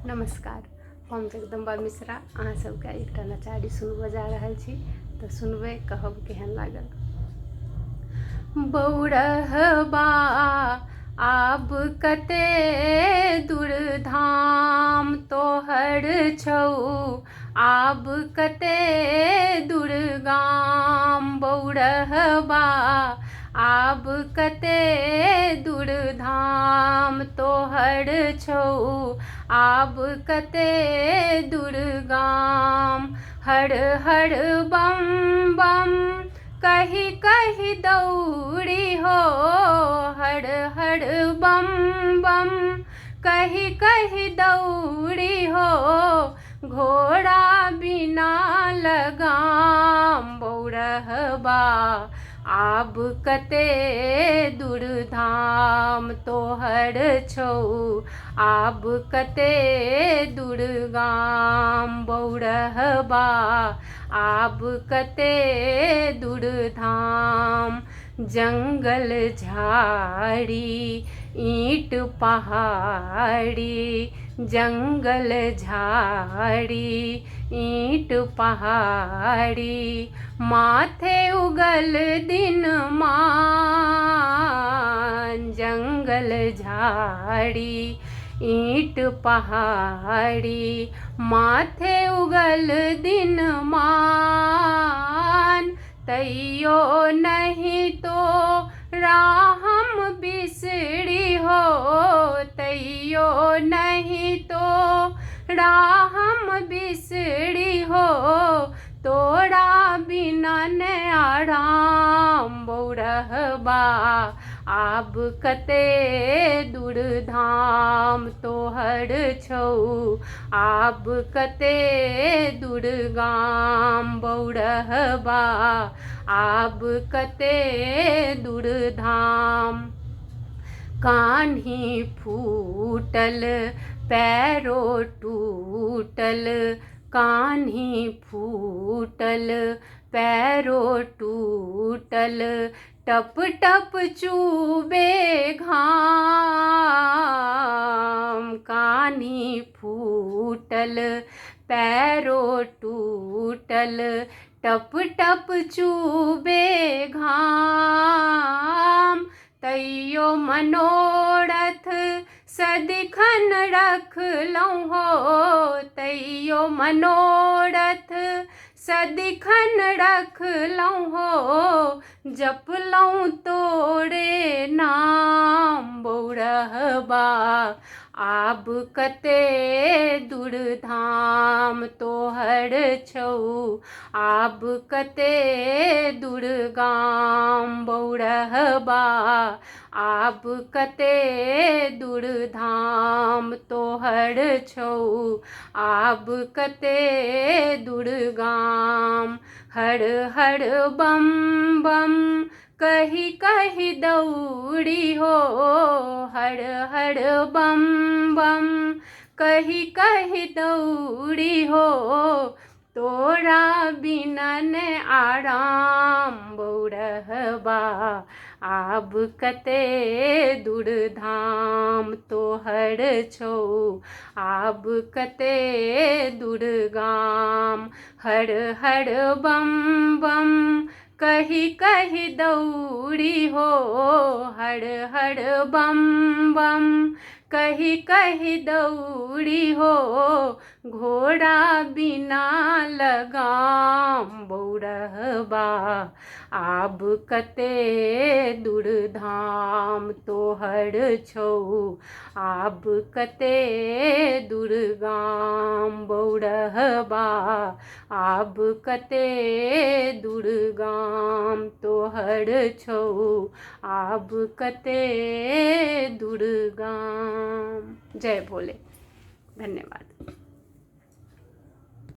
नमस्कार, हम जगदम्बा मिश्रा अहाँ सबके एकटा नचारी सुनबऽ जा रहल छी। तऽ सुनबै, कहब केहन लागल। बौरहबा आब कते दूर धाम तोहर छौ, आब कते दूर गाम। बौरहबा आब कते दूर धाम तोहर छौ, आब कते दूर गाम। हर हर बम बम कही कही दौड़ी हो, हर हर बम बम कही कही दौड़ी हो। घोड़ा बिना लगाम। बौरहबा आब कते दूर धाम तोहर छौ, आब कते दूर गाम। बौरहबा आब कते दूर धाम। जंगल झाड़ी ईंट पहाड़ी, जंगल झाड़ी ईंट पहाड़ी। माथे उगल दिन मान, जंगल झाड़ी ईंट पहाड़ी। माथे उगल दिन मान, तैयो नहीं तो राहम बिसरी हो, तैयो नहीं तो राहम बिसरी हो। तोरा बिना न आराम। बौरहबा आब कते दूर धाम तोहर छौ, आब कते दूर गाम। बौरहबा आब कते दूर धाम। कान्ही फूटल पैरो टूटल, कान्ही फूटल पैरो टूटल। टप टप चूबे घाम, कान्ही फूटल पैरो टूटल। टप टप चूबे घाम, तैयो मनोरथ सदिखन रखलहुँ हो, तैयो मनोरथ सदिखन रखलहुँ हो। जपलहुँ तोरे नाम। बौरहबा आब कते दूर धाम तोहर छौ, आब कते दूर गाम। बौरहबा आब कते दूर धाम तोहर छौ, आब कते दूर गाम। हर हर बम बम कही कही दौड़ी हो, हर हर बम बम कही कही दौड़ी हो। तोरा बिना न आराम। बौरहबा आब कते दूर धाम तोहर छौ, आब कते दूर गाम। हर हर बम बम कही कही दौड़ी हो, हर हर बम बम कही कही दौड़ी हो। घोड़ा बिना लगाम। बौरहबा आब कते दूर धाम तोहर छौ, आब कते दूर गाम। बौरहबा आब कते दूर गाम तोहर छौ, आब कते दूर गाम। जय भोले। धन्यवाद।